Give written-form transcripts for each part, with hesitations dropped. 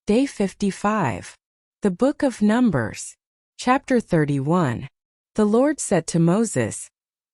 Day 55. The Book of Numbers. Chapter 31. The Lord said to Moses,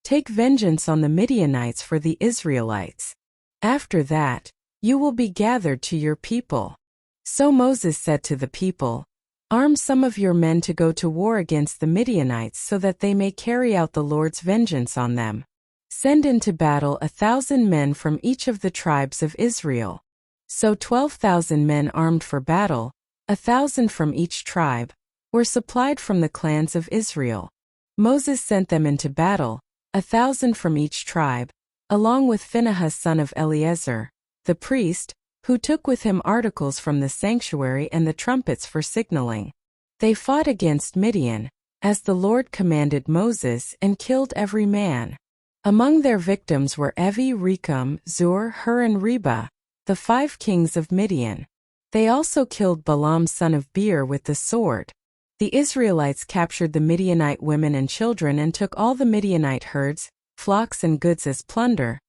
"Take vengeance on the Midianites for the Israelites. After that, you will be gathered to your people." So Moses said to the people, "Arm some of your men to go to war against the Midianites so that they may carry out the Lord's vengeance on them. Send into battle 1,000 men from each of the tribes of Israel." So 12,000 men armed for battle, 1,000 from each tribe, were supplied from the clans of Israel. Moses sent them into battle, 1,000 from each tribe, along with Phinehas son of Eleazar, the priest, who took with him articles from the sanctuary and the trumpets for signaling. They fought against Midian, as the Lord commanded Moses, and killed every man. Among their victims were Evi, Rekam, Zur, Hur and Reba, the 5 kings of Midian. They also killed Balaam son of Beer with the sword. The Israelites captured the Midianite women and children and took all the Midianite herds, flocks and goods as plunder.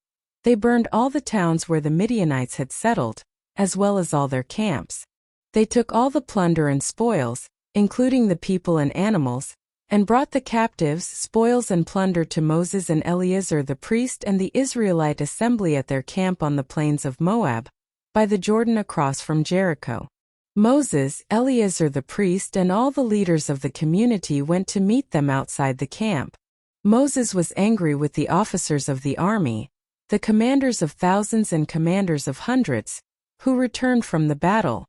They burned all the towns where the Midianites had settled, as well as all their camps. They took all the plunder and spoils, including the people and animals, and brought the captives, spoils and plunder to Moses and Eleazar the priest and the Israelite assembly at their camp on the plains of Moab, by the Jordan across from Jericho. Moses, Eleazar the priest and all the leaders of the community went to meet them outside the camp. Moses was angry with the officers of the army, the commanders of thousands and commanders of hundreds, who returned from the battle.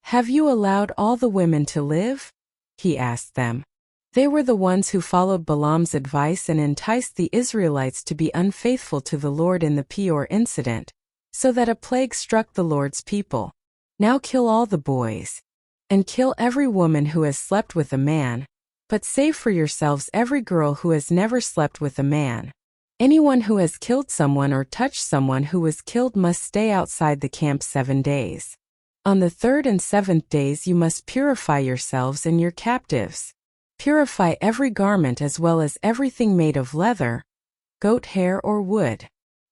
"Have you allowed all the women to live?" he asked them. They were the ones who followed Balaam's advice and enticed the Israelites to be unfaithful to the Lord in the Peor incident, so that a plague struck the Lord's people. Now kill all the boys, and kill every woman who has slept with a man, but save for yourselves every girl who has never slept with a man. Anyone who has killed someone or touched someone who was killed must stay outside the camp 7 days. On the 3rd and 7th days you must purify yourselves and your captives. Purify every garment as well as everything made of leather, goat hair or wood."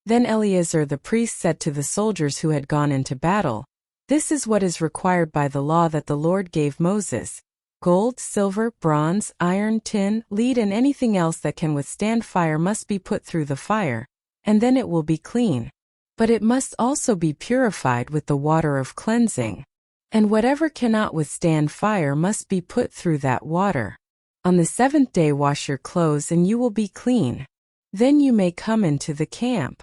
Then Eleazar the priest said to the soldiers who had gone into battle, "This is what is required by the law that the Lord gave Moses. Gold, silver, bronze, iron, tin, lead and anything else that can withstand fire must be put through the fire, and then it will be clean. But it must also be purified with the water of cleansing. And whatever cannot withstand fire must be put through that water. On the 7th day wash your clothes and you will be clean. Then you may come into the camp."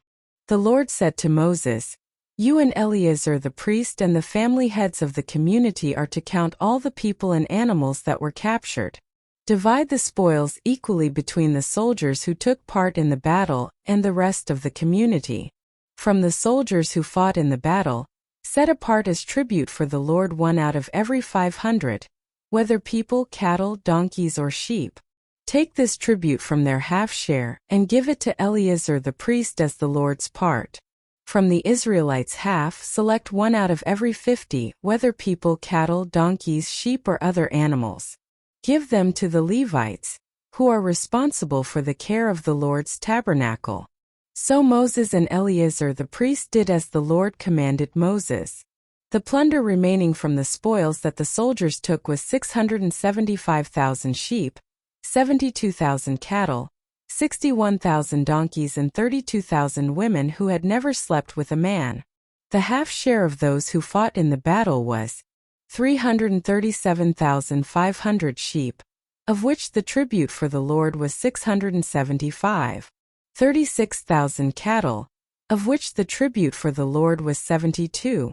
The Lord said to Moses, "You and Eleazar the priest and the family heads of the community are to count all the people and animals that were captured. Divide the spoils equally between the soldiers who took part in the battle and the rest of the community. From the soldiers who fought in the battle, set apart as tribute for the Lord 1 out of every 500, whether people, cattle, donkeys or sheep. Take this tribute from their half share and give it to Eleazar the priest as the Lord's part. From the Israelites' half, select 1 out of every 50, whether people, cattle, donkeys, sheep or other animals. Give them to the Levites, who are responsible for the care of the Lord's tabernacle." So Moses and Eleazar the priest did as the Lord commanded Moses. The plunder remaining from the spoils that the soldiers took was 675,000 sheep, 72,000 cattle, 61,000 donkeys and 32,000 women who had never slept with a man. The half share of those who fought in the battle was 337,500 sheep, of which the tribute for the Lord was 675, 36,000 cattle, of which the tribute for the Lord was 72,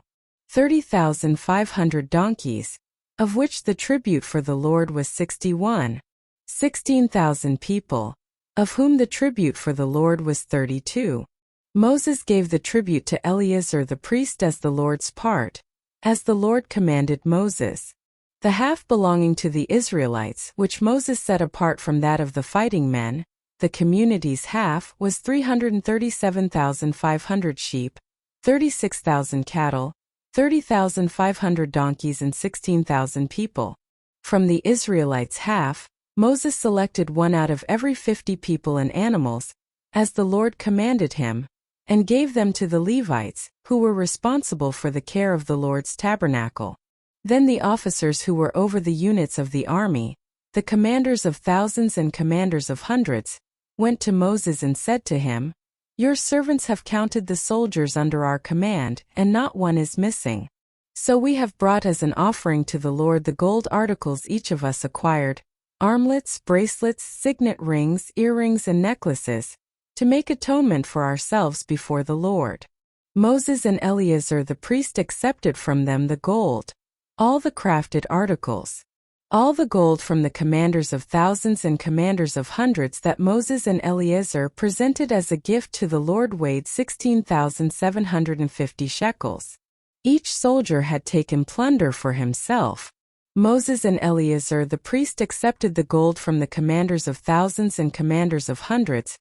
30,500 donkeys, of which the tribute for the Lord was 61, 16,000 people, of whom the tribute for the Lord was 32. Moses gave the tribute to Eleazar the priest as the Lord's part, as the Lord commanded Moses. The half belonging to the Israelites, which Moses set apart from that of the fighting men, the community's half, was 337,500 sheep, 36,000 cattle, 30,500 donkeys and 16,000 people. From the Israelites' half, Moses selected 1 out of every 50 people and animals, as the Lord commanded him, and gave them to the Levites, who were responsible for the care of the Lord's tabernacle. Then the officers who were over the units of the army, the commanders of thousands and commanders of hundreds, went to Moses and said to him, "Your servants have counted the soldiers under our command, and not one is missing. So we have brought as an offering to the Lord the gold articles each of us acquired, armlets, bracelets, signet rings, earrings and necklaces, to make atonement for ourselves before the Lord." Moses and Eleazar the priest accepted from them the gold, all the crafted articles, all the gold from the commanders of thousands and commanders of hundreds that Moses and Eleazar presented as a gift to the Lord weighed 16,750 shekels. Each soldier had taken plunder for himself. Moses and Eleazar the priest accepted the gold from the commanders of thousands and commanders of hundreds,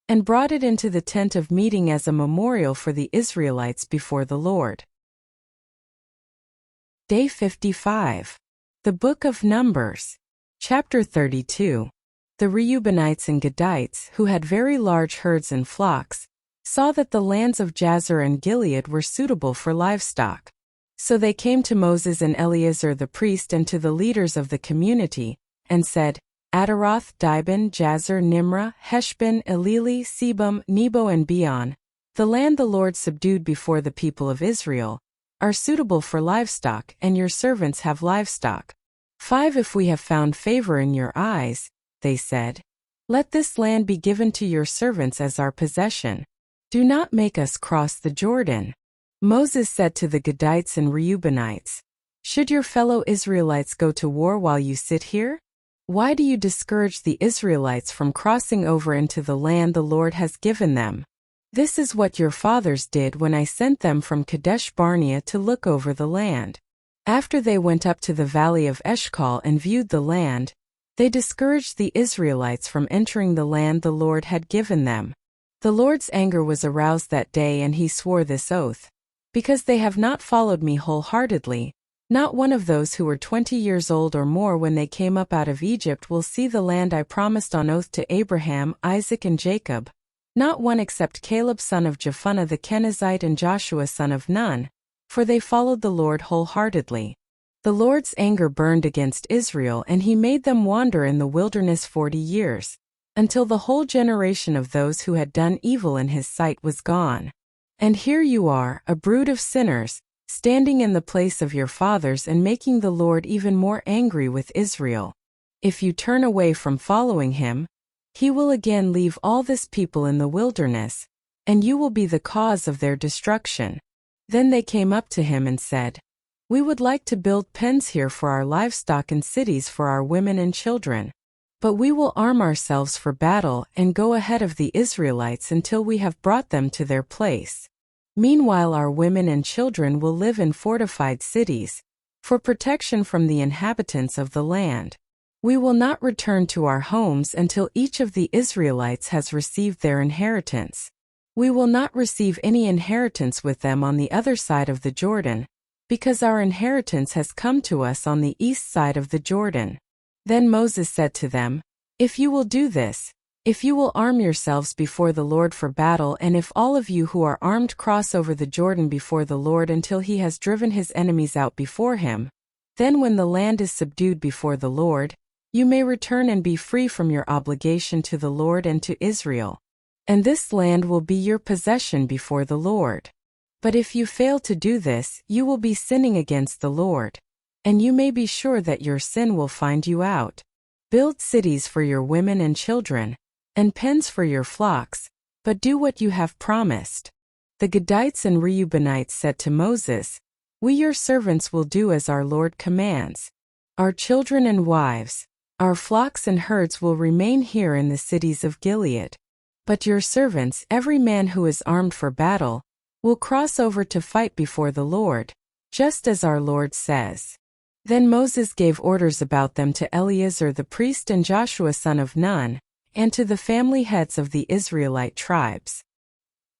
and brought it into the tent of meeting as a memorial for the Israelites before the Lord. Day 55. The Book of Numbers. Chapter 32. The Reubenites and Gadites, who had very large herds and flocks, saw that the lands of Jazer and Gilead were suitable for livestock. So they came to Moses and Eleazar the priest and to the leaders of the community, and said, "Ataroth, Dibon, Jazer, Nimrah, Heshbon, Elili, Sebum, Nebo and Beon, the land the Lord subdued before the people of Israel, are suitable for livestock, and your servants have livestock. 5 If we have found favor in your eyes," they said, "let this land be given to your servants as our possession. Do not make us cross the Jordan." Moses said to the Gadites and Reubenites, "Should your fellow Israelites go to war while you sit here? Why do you discourage the Israelites from crossing over into the land the Lord has given them? This is what your fathers did when I sent them from Kadesh Barnea to look over the land. After they went up to the valley of Eshcol and viewed the land, they discouraged the Israelites from entering the land the Lord had given them. The Lord's anger was aroused that day, and he swore this oath, because they have not followed me wholeheartedly. Not one of those who were 20 years old or more when they came up out of Egypt will see the land I promised on oath to Abraham, Isaac and Jacob. Not one except Caleb son of Jephunneh the Kenizzite and Joshua son of Nun, for they followed the Lord wholeheartedly. The Lord's anger burned against Israel, and he made them wander in the wilderness 40 years, until the whole generation of those who had done evil in his sight was gone. And here you are, a brood of sinners, standing in the place of your fathers and making the Lord even more angry with Israel. If you turn away from following him, he will again leave all this people in the wilderness, and you will be the cause of their destruction." Then they came up to him and said, "We would like to build pens here for our livestock and cities for our women and children. But we will arm ourselves for battle and go ahead of the Israelites until we have brought them to their place. Meanwhile our women and children will live in fortified cities, for protection from the inhabitants of the land. We will not return to our homes until each of the Israelites has received their inheritance. We will not receive any inheritance with them on the other side of the Jordan, because our inheritance has come to us on the east side of the Jordan." Then Moses said to them, "If you will do this, if you will arm yourselves before the Lord for battle, and if all of you who are armed cross over the Jordan before the Lord until he has driven his enemies out before him, then when the land is subdued before the Lord, you may return and be free from your obligation to the Lord and to Israel. And this land will be your possession before the Lord. But if you fail to do this, you will be sinning against the Lord, and you may be sure that your sin will find you out. Build cities for your women and children, and pens for your flocks, but do what you have promised." The Gadites and Reubenites said to Moses, "We your servants will do as our Lord commands. Our children and wives, our flocks and herds will remain here in the cities of Gilead. But your servants, every man who is armed for battle, will cross over to fight before the Lord, just as our Lord says." Then Moses gave orders about them to Eleazar the priest and Joshua son of Nun, and to the family heads of the Israelite tribes.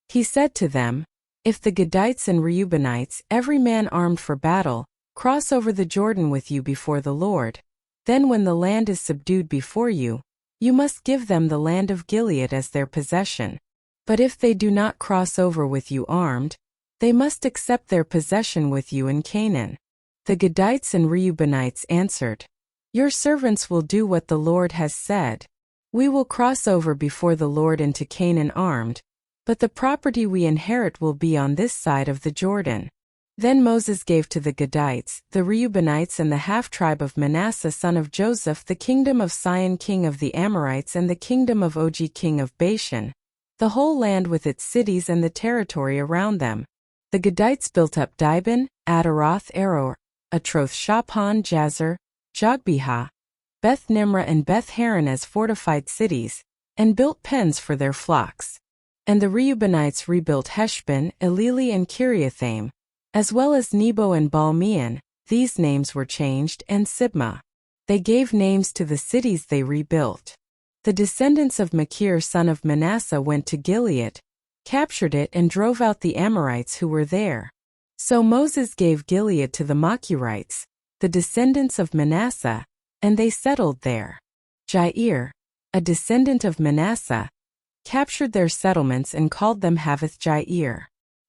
He said to them, "If the Gadites and Reubenites, every man armed for battle, cross over the Jordan with you before the Lord, then when the land is subdued before you, you must give them the land of Gilead as their possession. But if they do not cross over with you armed, they must accept their possession with you in Canaan. The Gadites and Reubenites answered, "Your servants will do what the Lord has said. We will cross over before the Lord into Canaan armed, but the property we inherit will be on this side of the Jordan." Then Moses gave to the Gadites, the Reubenites and the half-tribe of Manasseh son of Joseph the kingdom of Sihon king of the Amorites and the kingdom of Og king of Bashan, the whole land with its cities and the territory around them. The Gadites built up Dibon, Ataroth Aror, Atroth Shaphan Jazer, Jogbehah, Beth Nimrah and Beth Haran as fortified cities, and built pens for their flocks. And the Reubenites rebuilt Heshbon, Eleli and Kiriathaim, as well as Nebo and Baal-meon. These names were changed, and Sibmah. They gave names to the cities they rebuilt. The descendants of Machir son of Manasseh went to Gilead, captured it and drove out the Amorites who were there. So Moses gave Gilead to the Machirites, the descendants of Manasseh, and they settled there. Jair, a descendant of Manasseh, captured their settlements and called them Havoth-Jair.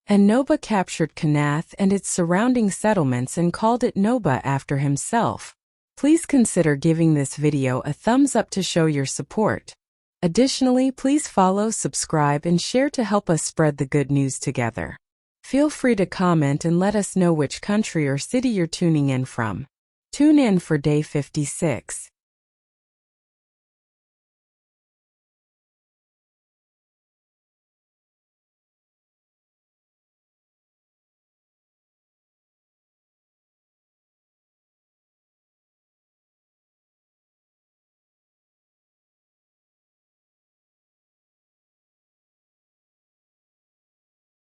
And Noba captured Kenath and its surrounding settlements and called it Noba after himself. Please consider giving this video a thumbs up to show your support. Additionally, please follow, subscribe, and share to help us spread the good news together. Feel free to comment and let us know which country or city you're tuning in from. Tune in for day 56.